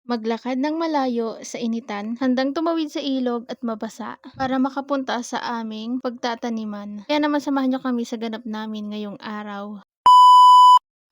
Maglakad ng malayo sa initan, handang tumawid sa ilog at mabasa para makapunta sa aming pagtataniman. Kaya naman samahan niyo kami sa ganap namin ngayong araw.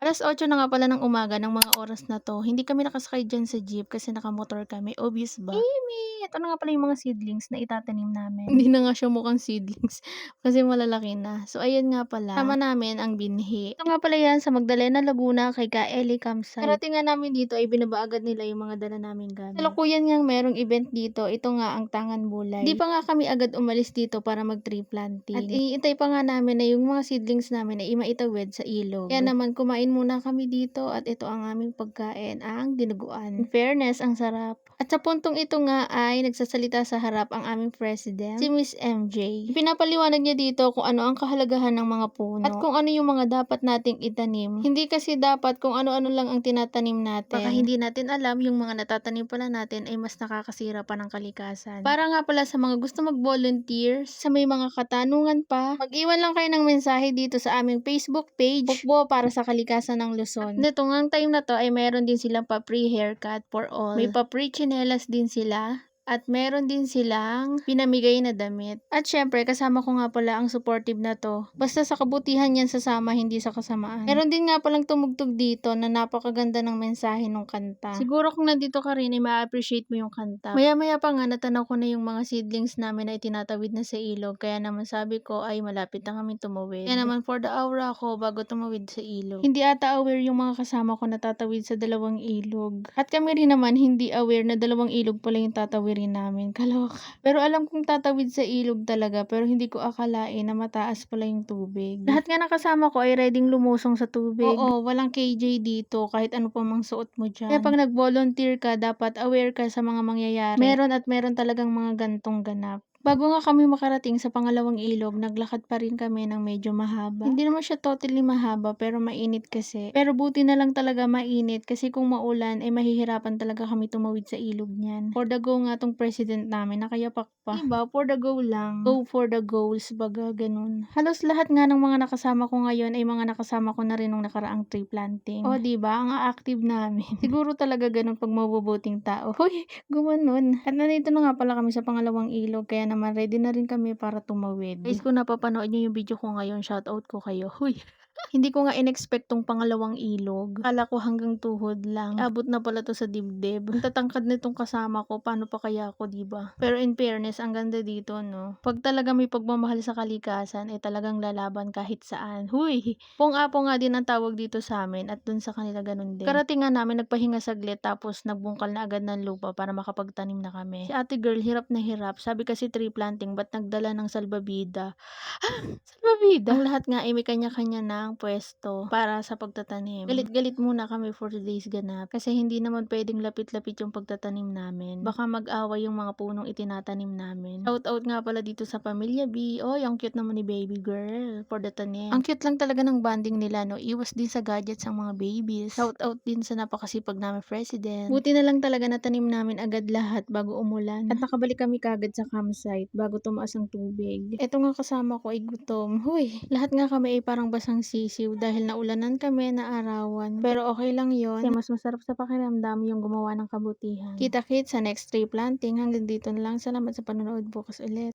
8:00 na nga pala ng umaga ng mga oras na 'to, hindi kami nakasakay diyan sa jeep kasi nakamotor kami, obvious ba? Amy, ito na nga pala yung mga seedlings na itatanim namin. Hindi na nga siya mukhang seedlings kasi malalaki na. So ayun nga pala, sama namin ang binhi. Ito nga pala yan sa Magdalena, Laguna kay Ka Eli Campsite. Karating nga namin dito ay binaba agad nila yung mga dala naming gamit. Kasalukuyan ngang merong event dito, ito nga ang Tangan Bulay. Hindi pa nga kami agad umalis dito para mag-tree planting. At iniintay pa nga namin na yung mga seedlings namin ay maitawid sa ilog. Kaya naman kumain muna kami dito at ito ang aming pagkain, ang dinuguan. In fairness, ang sarap. At sa puntong ito nga ay nagsasalita sa harap ang aming president, si Miss MJ. Pinapaliwanag niya dito kung ano ang kahalagahan ng mga puno at kung ano yung mga dapat nating itanim. Hindi kasi dapat kung ano-ano lang ang tinatanim natin. Baka hindi natin alam yung mga natatanim pala natin ay mas nakakasira pa ng kalikasan. Para nga pala sa mga gusto mag-volunteer, sa may mga katanungan pa, mag-iwan lang kayo ng mensahe dito sa aming Facebook page, Bukbo para sa Kalikasan ng Luzon. At nito ngang time na to ay meron din silang pa-free haircut for all. May pa-free tsinelas din sila. At meron din silang pinamigay na damit. At syempre, kasama ko nga pala ang supportive na to. Basta sa kabutihan yan sasama, hindi sa kasamaan. Meron din nga palang tumugtog dito na napakaganda ng mensahe ng kanta. Siguro kung nandito ka rin, ay ma-appreciate mo yung kanta. Maya-maya pa nga, natanaw ko na yung mga seedlings namin na itinatawid na sa ilog. Kaya naman sabi ko, ay malapit na kami tumawid. Kaya naman for the hour ako bago tumawid sa ilog. Hindi ata aware yung mga kasama ko na tatawid sa dalawang ilog. At kami rin naman hindi aware na dalawang ilog pala yung tatawirin namin. Kaloka. Pero alam kong tatawid sa ilog talaga pero hindi ko akalain na mataas pala yung tubig. Lahat nga ng kasama ko ay reading lumusong sa tubig. Oo, walang KJ dito kahit ano pa mang suot mo dyan. Kaya pag nag-volunteer ka, dapat aware ka sa mga mangyayari. Meron at meron talagang mga gantong ganap. Bago nga kami makarating sa pangalawang ilog, naglakad pa rin kami ng medyo mahaba. Hindi naman siya totally mahaba pero mainit kasi. Pero buti na lang talaga mainit kasi kung maulan ay mahihirapan talaga kami tumawid sa ilog niyan. For the go nga tong president namin, nakayapak pa. Diba? For the go lang. Go for the goals, baga ganun. Halos lahat nga ng mga nakasama ko ngayon ay mga nakasama ko na rin nung nakaraang tree planting. O diba? Ang active namin. Siguro talaga ganun pag mabubuting tao. Hoy, gumanon. At nandito na nga pala kami sa pangalawang ilog kaya naman ready na rin kami para tumawid. Guys, kung napapanood niyo yung video ko ngayon, shoutout ko kayo. Huy! Hindi ko nga in-expect tong pangalawang ilog. Akala ko hanggang tuhod lang. Abot na pala to sa dibdib. Ang tatangkad nitong kasama ko, paano pa kaya ako, diba? Pero in fairness, ang ganda dito, no? Pag talaga may pagmamahal sa kalikasan, ay talagang lalaban kahit saan. Huy! Pong-apo nga din ang tawag dito sa amin at dun sa kanila ganun din. Karating nga namin, nagpahinga saglit tapos nagbungkal na agad ng lupa para makapagtanim na kami. Si ate girl, hirap na hirap. Sabi kasi tree planting, ba't nagdala ng salbabida? Salbabida? Ang lahat nga ay may kanya-kanya ng pwesto para sa pagtatanim. Galit-galit muna kami for today's ganap kasi hindi naman pwedeng lapit-lapit yung pagtatanim namin. Baka mag-away yung mga punong itinatanim namin. Shout out nga pala dito sa Pamilya B. Oy, ang cute naman ni baby girl for the tanim. Ang cute lang talaga ng bonding nila, no? Iwas din sa gadgets ang mga babies. Shout out din sa napakasipag namin president. Buti na lang talaga na tanim namin agad lahat bago umulan. At nakabalik kami kagad sa campsite bago tumaas ang tubig. Eto nga kasama ko ay gutom. Huy, lahat nga kami ay parang basang sisiw dahil naulanan kami na arawan. Pero okay lang yon. Kasi mas masarap sa pakiramdam yung gumawa ng kabutihan. Kita-kits sa next tree planting. Hanggang dito na lang. Salamat sa panonood, bukas ulit.